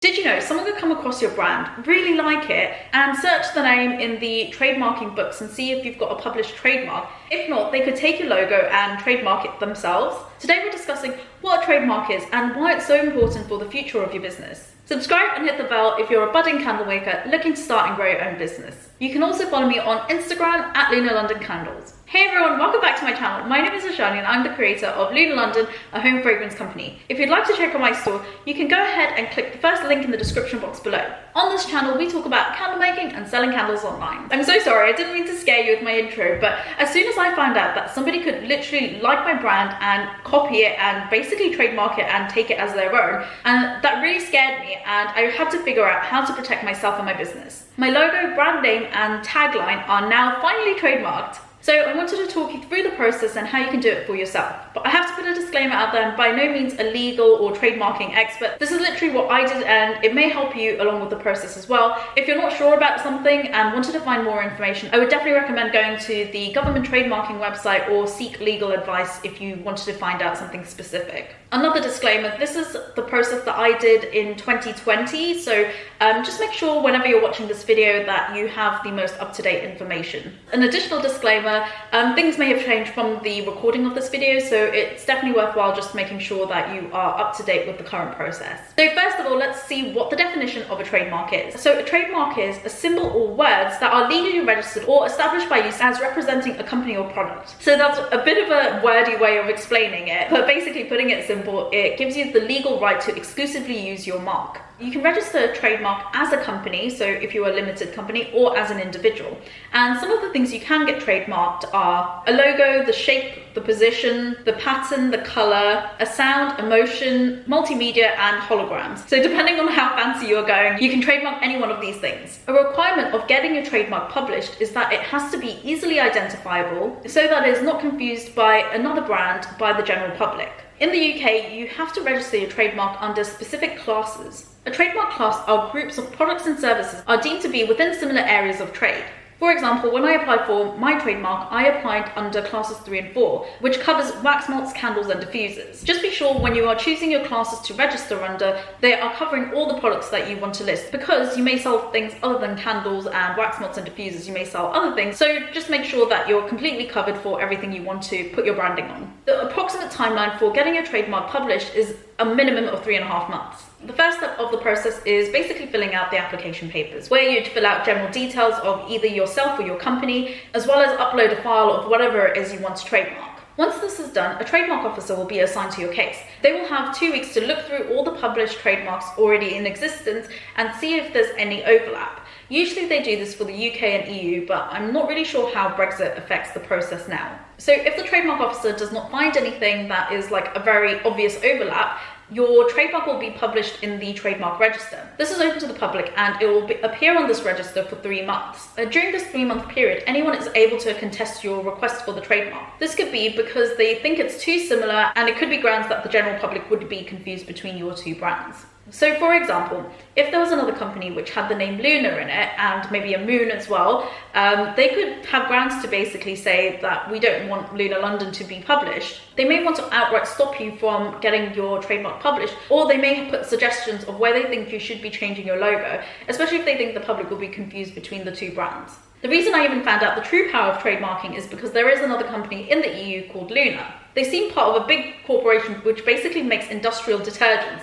Did you know someone could come across your brand, really like it, and search the name in the trademarking books and see if you've got a published trademark? If not, they could take your logo and trademark it themselves. Today we're discussing what a trademark is and why it's so important for the future of your business. Subscribe and hit the bell if you're a budding candle maker looking to start and grow your own business. You can also follow me on Instagram at Luna London Candles. Hey everyone, welcome back to my channel. My name is Ashani and I'm the creator of Luna London, a home fragrance company. If you'd like to check out my store, you can go ahead and click the first link in the description box below. On this channel, we talk about candle making and selling candles online. I'm so sorry, I didn't mean to scare you with my intro, but as soon as I found out that somebody could literally like my brand and copy it and basically trademark it and take it as their own, and that really scared me, and I had to figure out how to protect myself and my business. My logo, brand name, and tagline are now finally trademarked. So I wanted to talk you through the process and how you can do it for yourself. But I have to put a disclaimer out there, I'm by no means a legal or trademarking expert. This is literally what I did and it may help you along with the process as well. If you're not sure about something and wanted to find more information, I would definitely recommend going to the government trademarking website or seek legal advice if you wanted to find out something specific. Another disclaimer, this is the process that I did in 2020, so just make sure whenever you're watching this video that you have the most up-to-date information. An additional disclaimer, things may have changed from the recording of this video, so it's definitely worthwhile just making sure that you are up to date with the current process. So first of all, let's see what the definition of a trademark is. So a trademark is a symbol or words that are legally registered or established by use as representing a company or product. So that's a bit of a wordy way of explaining it, but basically putting it simple, it gives you the legal right to exclusively use your mark. You can register a trademark as a company, so if you're a limited company, or as an individual. And some of the things you can get trademarked are a logo, the shape, the position, the pattern, the color, a sound, emotion, multimedia, and holograms. So depending on how fancy you're going, you can trademark any one of these things. A requirement of getting your trademark published is that it has to be easily identifiable so that it is not confused by another brand by the general public. In the UK, you have to register your trademark under specific classes. A trademark class are groups of products and services are deemed to be within similar areas of trade. For example, when I applied for my trademark, I applied under classes 3 and 4, which covers wax melts, candles, and diffusers. Just be sure when you are choosing your classes to register under, they are covering all the products that you want to list, because you may sell things other than candles and wax melts and diffusers, you may sell other things, so just make sure that you're completely covered for everything you want to put your branding on. The approximate timeline for getting your trademark published is a minimum of 3.5 months. The first step of the process is basically filling out the application papers, where you'd fill out general details of either yourself or your company, as well as upload a file of whatever it is you want to trademark. Once this is done, a trademark officer will be assigned to your case. They will have 2 weeks to look through all the published trademarks already in existence and see if there's any overlap. Usually they do this for the UK and EU, but I'm not really sure how Brexit affects the process now. So if the trademark officer does not find anything that is like a very obvious overlap, your trademark will be published in the trademark register. This is open to the public and it will appear on this register for 3 months. During this 3-month period, anyone is able to contest your request for the trademark. This could be because they think it's too similar, and it could be grounds that the general public would be confused between your two brands. So for example, if there was another company which had the name Luna in it and maybe a moon as well, they could have grounds to basically say that we don't want Luna London to be published. They may want to outright stop you from getting your trademark published, or they may put suggestions of where they think you should be changing your logo, especially if they think the public will be confused between the two brands. The reason I even found out the true power of trademarking is because there is another company in the EU called Luna. They seem part of a big corporation which basically makes industrial detergents,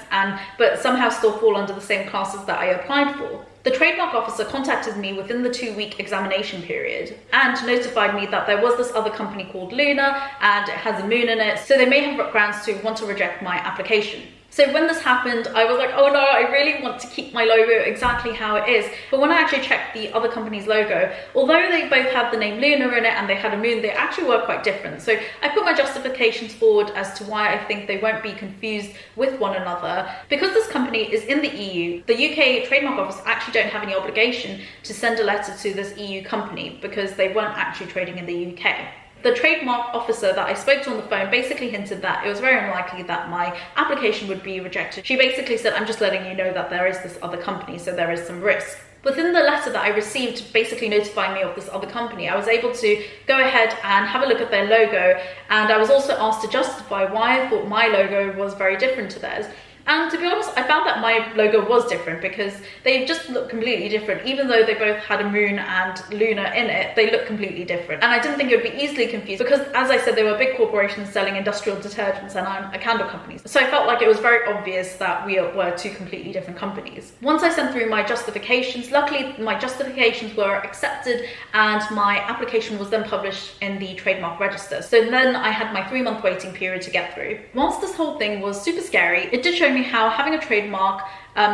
but somehow still fall under the same classes that I applied for. The trademark officer contacted me within the 2-week examination period and notified me that there was this other company called Luna and it has a moon in it, so they may have grounds to want to reject my application. So when this happened, I was like, oh no, I really want to keep my logo exactly how it is. But when I actually checked the other company's logo, although they both had the name Luna in it and they had a moon, they actually were quite different. So I put my justifications forward as to why I think they won't be confused with one another. Because this company is in the EU, the UK Trademark Office actually don't have any obligation to send a letter to this EU company because they weren't actually trading in the UK. The trademark officer that I spoke to on the phone basically hinted that it was very unlikely that my application would be rejected. She basically said, I'm just letting you know that there is this other company, so there is some risk. Within the letter that I received basically notifying me of this other company, I was able to go ahead and have a look at their logo, and I was also asked to justify why I thought my logo was very different to theirs. And to be honest, I found that my logo was different because they just look completely different. Even though they both had a moon and lunar in it, they look completely different. And I didn't think it would be easily confused because, as I said, they were big corporations selling industrial detergents and I'm a candle company. So I felt like it was very obvious that we were two completely different companies. Once I sent through my justifications, luckily my justifications were accepted and my application was then published in the trademark register. So then I had my 3-month waiting period to get through. Whilst this whole thing was super scary, it did show me how having a trademark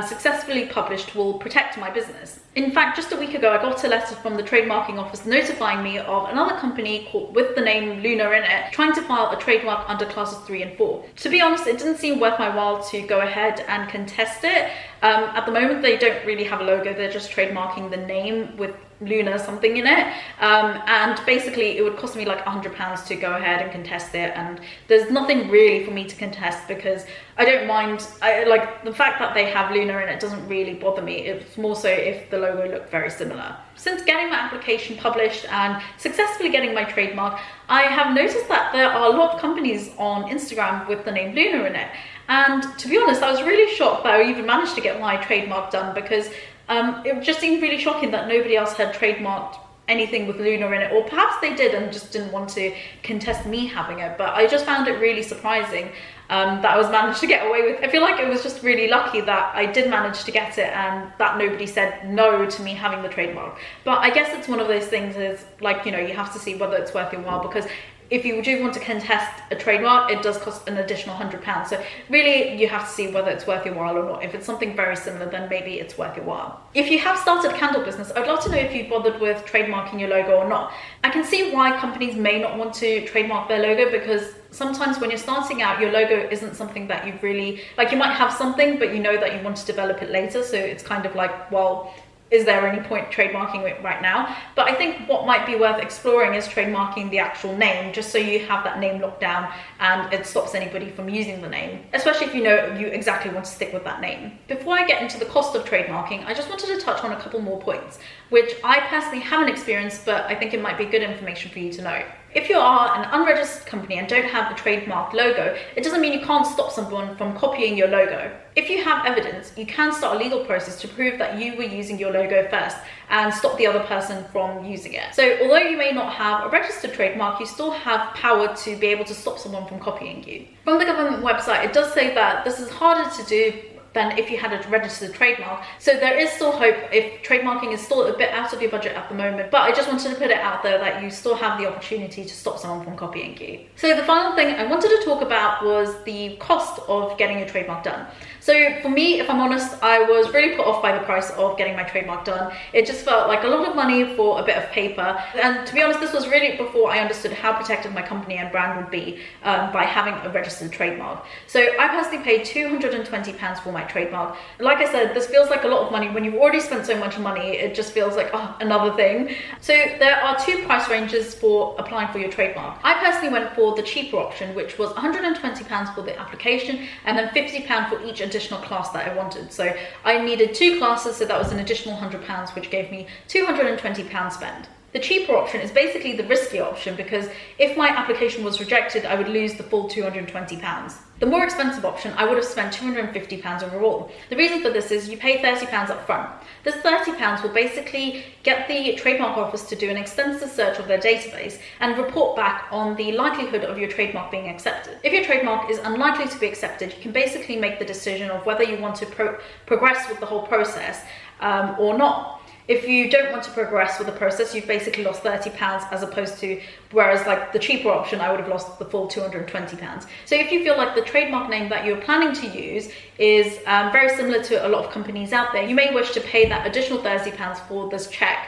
successfully published will protect my business. In fact, just a week ago, I got a letter from the trademarking office notifying me of another company with the name Lunar in it, trying to file a trademark under classes 3 and 4. To be honest, it didn't seem worth my while to go ahead and contest it. At the moment, they don't really have a logo, they're just trademarking the name with Lunar something in it, and basically it would cost me like £100 to go ahead and contest it, and there's nothing really for me to contest because I don't mind, like the fact that they have Lunar in it doesn't really bother me. It's more so if the logo looked very similar. Since getting my application published and successfully getting my trademark, I have noticed that there are a lot of companies on Instagram with the name Lunar in it, and to be honest, I was really shocked that I even managed to get my trademark done because it just seemed really shocking that nobody else had trademarked anything with Lunar in it, or perhaps they did and just didn't want to contest me having it. But I just found it really surprising that I was managed to get away with. I feel like it was just really lucky that I did manage to get it and that nobody said no to me having the trademark. But I guess it's one of those things is like, you know, you have to see whether it's worth your while, because if you do want to contest a trademark, it does cost an additional £100. So really, you have to see whether it's worth your while or not. If it's something very similar, then maybe it's worth your while. If you have started a candle business, I'd love to know if you bothered with trademarking your logo or not. I can see why companies may not want to trademark their logo, because sometimes when you're starting out, your logo isn't something that you really, like you might have something, but you know that you want to develop it later. So it's kind of like, well, is there any point trademarking it right now? But I think what might be worth exploring is trademarking the actual name, just so you have that name locked down and it stops anybody from using the name, especially if you know you exactly want to stick with that name. Before I get into the cost of trademarking, I just wanted to touch on a couple more points, which I personally haven't experienced, but I think it might be good information for you to know. If you are an unregistered company and don't have a trademark logo, it doesn't mean you can't stop someone from copying your logo. If you have evidence, you can start a legal process to prove that you were using your logo first and stop the other person from using it. So although you may not have a registered trademark, you still have power to be able to stop someone from copying you. From the government website, it does say that this is harder to do than if you had a registered trademark. So there is still hope if trademarking is still a bit out of your budget at the moment, but I just wanted to put it out there that you still have the opportunity to stop someone from copying you. So the final thing I wanted to talk about was the cost of getting your trademark done. So for me, if I'm honest, I was really put off by the price of getting my trademark done. It just felt like a lot of money for a bit of paper. And to be honest, this was really before I understood how protected my company and brand would be by having a registered trademark. So I personally paid £220 for my trademark. Like I said, this feels like a lot of money. When you've already spent so much money, it just feels like, oh, another thing. So there are two price ranges for applying for your trademark. I personally went for the cheaper option, which was £120 for the application and then £50 for each additional class that I wanted. So I needed 2 classes, so that was an additional £100, which gave me £220 spend. The cheaper option is basically the riskier option, because if my application was rejected, I would lose the full £220. The more expensive option, I would have spent £250 overall. The reason for this is you pay £30 up front. This £30 will basically get the trademark office to do an extensive search of their database and report back on the likelihood of your trademark being accepted. If your trademark is unlikely to be accepted, you can basically make the decision of whether you want to progress with the whole process or not. If you don't want to progress with the process, you've basically lost £30 as opposed to, whereas like the cheaper option, I would have lost the full £220. So if you feel like the trademark name that you're planning to use is very similar to a lot of companies out there, you may wish to pay that additional £30 for this check,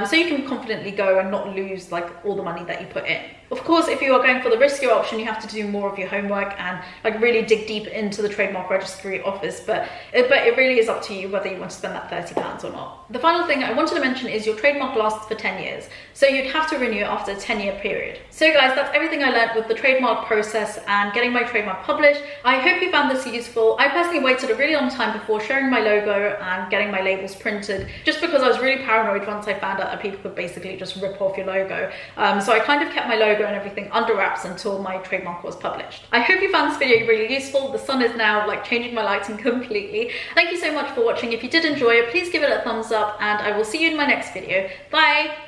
so you can confidently go and not lose like all the money that you put in. Of course, if you are going for the riskier option, you have to do more of your homework and like really dig deep into the trademark registry office, but it really is up to you whether you want to spend that £30 or not. The final thing I wanted to mention is your trademark lasts for 10 years, so you'd have to renew it after a 10-year period. So guys, that's everything I learned with the trademark process and getting my trademark published. I hope you found this useful. I personally waited a really long time before sharing my logo and getting my labels printed, just because I was really paranoid once I found found out that people could basically just rip off your logo. So I kind of kept my logo and everything under wraps until my trademark was published. I hope you found this video really useful. The sun is now like changing my lighting completely. Thank you so much for watching. If you did enjoy it, please give it a thumbs up, and I will see you in my next video. Bye!